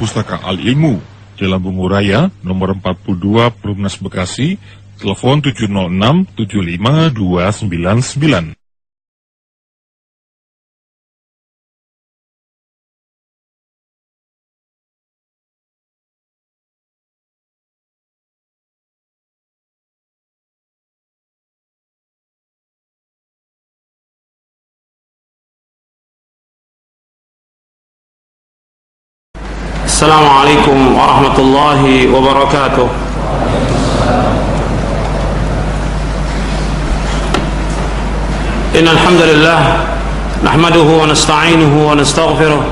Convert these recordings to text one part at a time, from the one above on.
Pustaka Al-Ilmu, Jalan Bungu Raya, nomor 42, Perumnas Bekasi, telepon 706 75299. Assalamualaikum warahmatullahi wabarakatuh. Innal hamdalillah nahmaduhu wa nasta'inuhu wa nastaghfiruh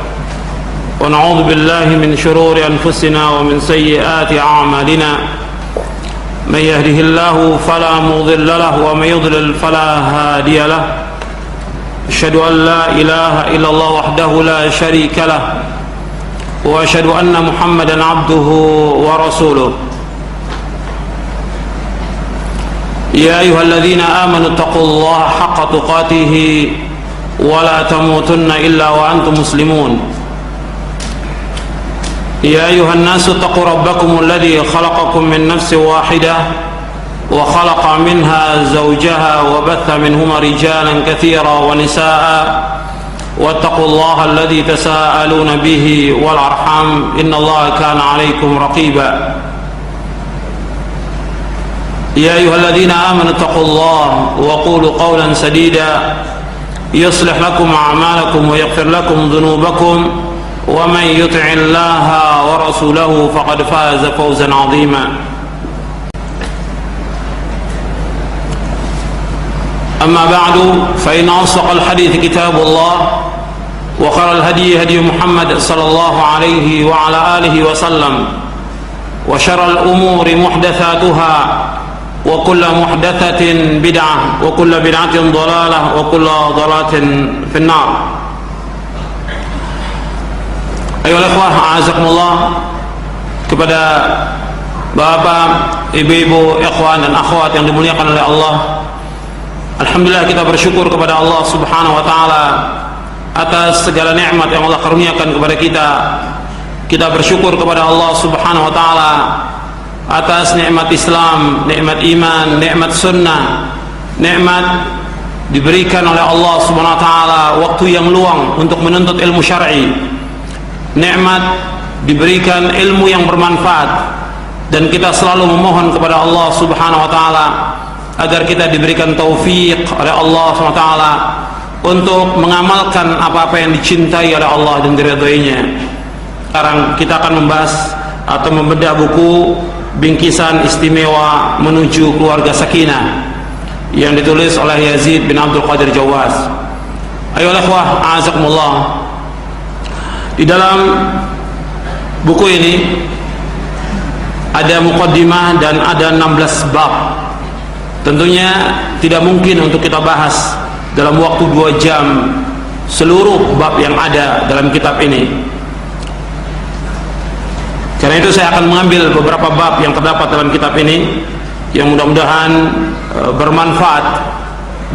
wa na'udzu billahi min shururi anfusina wa min sayyiati a'malina. Man yahdihillahu fala mudilla lahu wa man yudlil fala hadiya lahu. Asyhadu an la ilaha illallah wahdahu la syarika lahu وأشهد أن محمدا عبده ورسوله يا أيها الذين آمنوا اتقوا الله حق تقاته ولا تموتن إلا وأنتم مسلمون يا أيها الناس اتقوا ربكم الذي خلقكم من نفس واحدة وخلق منها زوجها وبث منهما رجالا كثيرا ونساء واتقوا الله الذي تساءلون به والأرحام إن الله كان عليكم رقيبا يا أيها الذين آمنوا اتقوا الله وقولوا قولا سديدا يصلح لكم أعمالكم ويغفر لكم ذنوبكم ومن يطع الله ورسوله فقد فاز فوزا عظيما أما بعد فإن أصدق الحديث كتاب الله وخير الهدي هدي محمد صلى الله عليه وعلى آله وسلم وشر الأمور محدثاتها وكل محدثة بدعة وكل بدعة ضلالة وكل ضلالة في النار. Ayolah ikhwah, a'azakumullah, kepada bapak, ibu-ibu, ikhwan dan akhwat yang dimuliakan oleh Allah. Alhamdulillah, kita bersyukur kepada Allah Subhanahu wa taala atas segala nikmat yang Allah karuniakan kepada kita. Kita bersyukur kepada Allah Subhanahu wa taala atas nikmat Islam, nikmat iman, nikmat sunnah, nikmat diberikan oleh Allah Subhanahu wa taala waktu yang luang untuk menuntut ilmu syar'i, nikmat diberikan ilmu yang bermanfaat, dan kita selalu memohon kepada Allah Subhanahu wa taala agar kita diberikan taufik oleh Allah SWT untuk mengamalkan apa-apa yang dicintai oleh Allah dan diridhoinya. Sekarang kita akan membahas atau membedah buku Bingkisan Istimewa Menuju Keluarga Sakinah yang ditulis oleh Yazid bin Abdul Qadir Jawaz. Ayolah ikhwah, a'azakumullah, di dalam buku ini ada muqaddimah dan ada 16 bab. Tentunya tidak mungkin untuk kita bahas dalam waktu 2 jam seluruh bab yang ada dalam kitab ini. Karena itu saya akan mengambil beberapa bab yang terdapat dalam kitab ini yang mudah-mudahan bermanfaat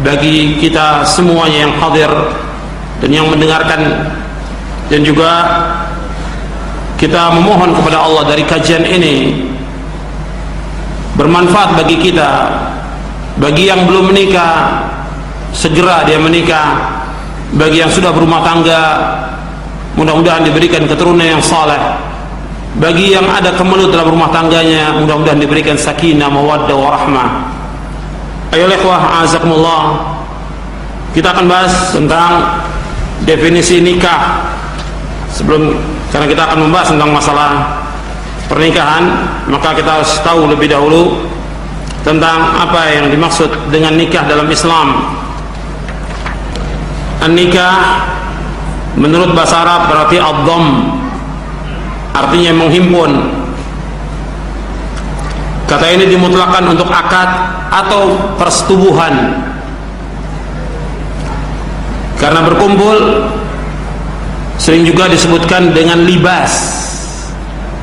bagi kita semuanya yang hadir dan yang mendengarkan, dan juga kita memohon kepada Allah dari kajian ini bermanfaat bagi kita. Bagi yang belum menikah, segera dia menikah. Bagi yang sudah berumah tangga, mudah-mudahan diberikan keturunan yang saleh. Bagi yang ada kemelut dalam rumah tangganya, mudah-mudahan diberikan sakinah, mawaddah, warahmah. Ayolah ikhwah, a'azakumullah, kita akan bahas tentang definisi nikah. Karena kita akan membahas tentang masalah pernikahan, maka kita harus tahu lebih dahulu tentang apa yang dimaksud dengan nikah dalam Islam. An-nikah menurut bahasa Arab berarti ad-dhamm, artinya menghimpun. Kata ini dimutlakkan untuk akad atau persetubuhan, karena berkumpul. Sering juga disebutkan dengan libas,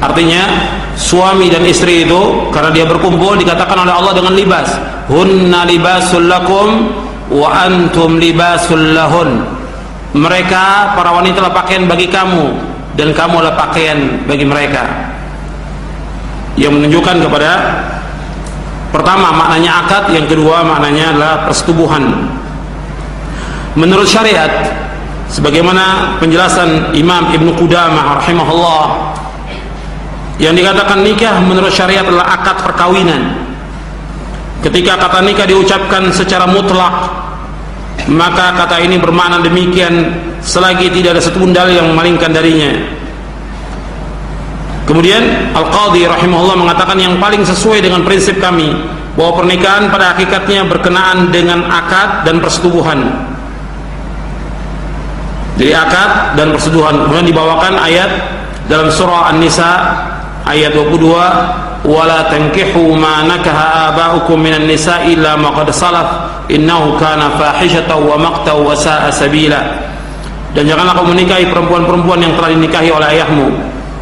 artinya suami dan istri itu karena dia berkumpul dikatakan oleh Allah dengan libas. Hunna libasul lakum wa antum libasul lahun. Mereka para wanita adalah pakaian bagi kamu dan kamu adalah pakaian bagi mereka, yang menunjukkan kepada pertama maknanya akad, yang kedua maknanya adalah persetubuhan. Menurut syariat, sebagaimana penjelasan Imam Ibnu Qudamah rahimahullah, yang dikatakan nikah menurut syariat adalah akad perkawinan. Ketika kata nikah diucapkan secara mutlak, maka kata ini bermakna demikian selagi tidak ada satupun dalil yang memalingkan darinya. Kemudian Al-Qadhi rahimahullah mengatakan yang paling sesuai dengan prinsip kami, bahwa pernikahan pada hakikatnya berkenaan dengan akad dan persetubuhan. Jadi akad dan persetubuhan. Kemudian dibawakan ayat dalam surah An-Nisa ayat 22, wala tankihu ma nakaha aba'ukum minan nisa'i illa ma qad salaf innahu kana fahishatan wa maqtan wa sa'a sabila. Dan janganlah kamu menikahi perempuan-perempuan yang telah dinikahi oleh ayahmu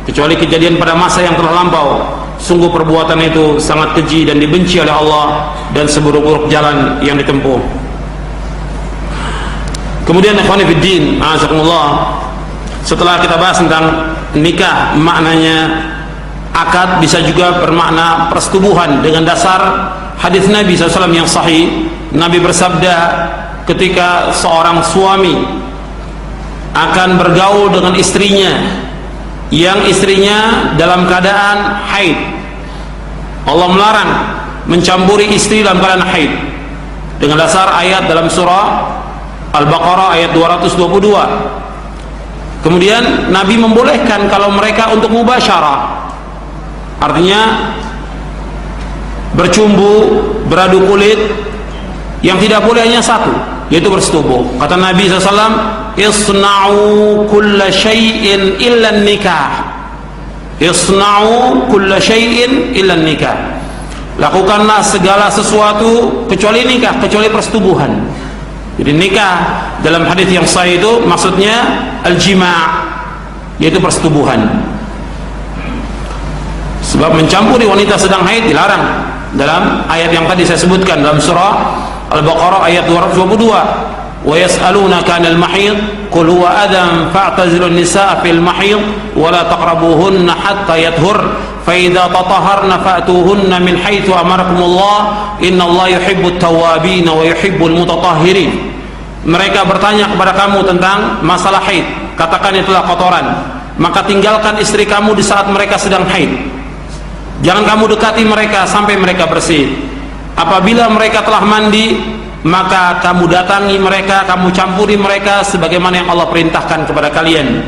kecuali kejadian pada masa yang telah lampau. Sungguh perbuatan itu sangat keji dan dibenci oleh Allah, dan seburuk-buruk jalan yang ditempuh. Kemudian ikhwani fiddin, a'azakumullah, setelah kita bahas tentang nikah, maknanya akad bisa juga bermakna persetubuhan dengan dasar hadis Nabi SAW yang sahih. Nabi bersabda, ketika seorang suami akan bergaul dengan istrinya yang istrinya dalam keadaan haid, Allah melarang mencampuri istri dalam keadaan haid dengan dasar ayat dalam surah Al-Baqarah ayat 222. Kemudian Nabi membolehkan kalau mereka untuk mubasyarah, artinya bercumbu, beradu kulit. Yang tidak boleh hanya satu, yaitu bersetubuh. Kata Nabi SAW, isna'u kulla syai'in illa nikah. Isna'u kulla syai'in illa nikah. Lakukanlah segala sesuatu kecuali nikah, kecuali persetubuhan. Jadi nikah dalam hadis yang sahih itu maksudnya al-jima', yaitu persetubuhan. Sebab mencampuri wanita sedang haid dilarang dalam ayat yang tadi saya sebutkan dalam surah Al-Baqarah ayat 222. Wa yas'alunaka 'anil mahid qul huwa adhan fa'tazilun nisaa fil mahid wa la taqrabuhunna hatta yathur fa idza tatahharna fa'tuhunna min haitsu amarakumullah innallaha yuhibbut tawwabin wa yuhibbul mutatahhirin. Mereka bertanya kepada kamu tentang masalah haid, katakan itulah kotoran, maka tinggalkan istri kamu di saat mereka sedang haid. Jangan kamu dekati mereka sampai mereka bersih. Apabila mereka telah mandi, maka kamu datangi mereka, kamu campuri mereka sebagaimana yang Allah perintahkan kepada kalian.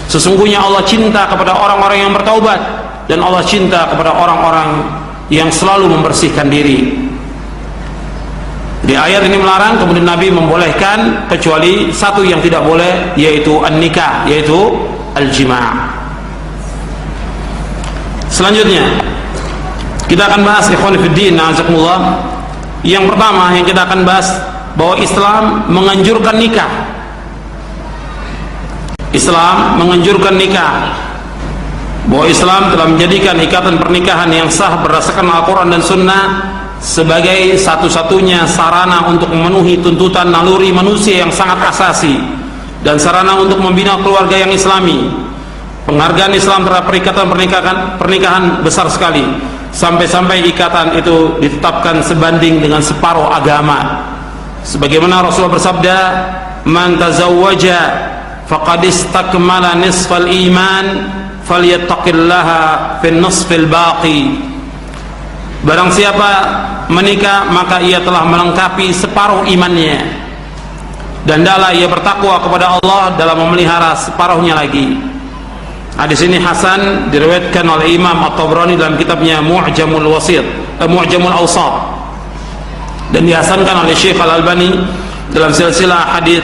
Sesungguhnya Allah cinta kepada orang-orang yang bertaubat, dan Allah cinta kepada orang-orang yang selalu membersihkan diri. Di ayat ini melarang, kemudian Nabi membolehkan kecuali satu yang tidak boleh, yaitu an-nikah, yaitu al-jima'. Selanjutnya kita akan bahas ikhwan fiddin, a'azakumullah. Yang pertama yang kita akan bahas, bahwa Islam menganjurkan nikah. Islam menganjurkan nikah, bahwa Islam telah menjadikan ikatan pernikahan yang sah berdasarkan Al-Quran dan Sunnah sebagai satu-satunya sarana untuk memenuhi tuntutan naluri manusia yang sangat asasi, dan sarana untuk membina keluarga yang islami. Penghargaan Islam terhadap ikatan pernikahan besar sekali, sampai-sampai ikatan itu ditetapkan sebanding dengan separuh agama. Sebagaimana Rasulullah bersabda, man tazawwaja faqad istakmala nisfal iman falyattaqillaha fin nisfil baqi. Barang siapa menikah, maka ia telah melengkapi separuh imannya, dan hendaklah ia bertakwa kepada Allah dalam memelihara separuhnya lagi. Hadis ini hasan, diriwayatkan oleh Imam At-Tabrani dalam kitabnya Mu'jamul Awsat, dan dihasankan oleh Syekh Al-Albani dalam silsilah hadis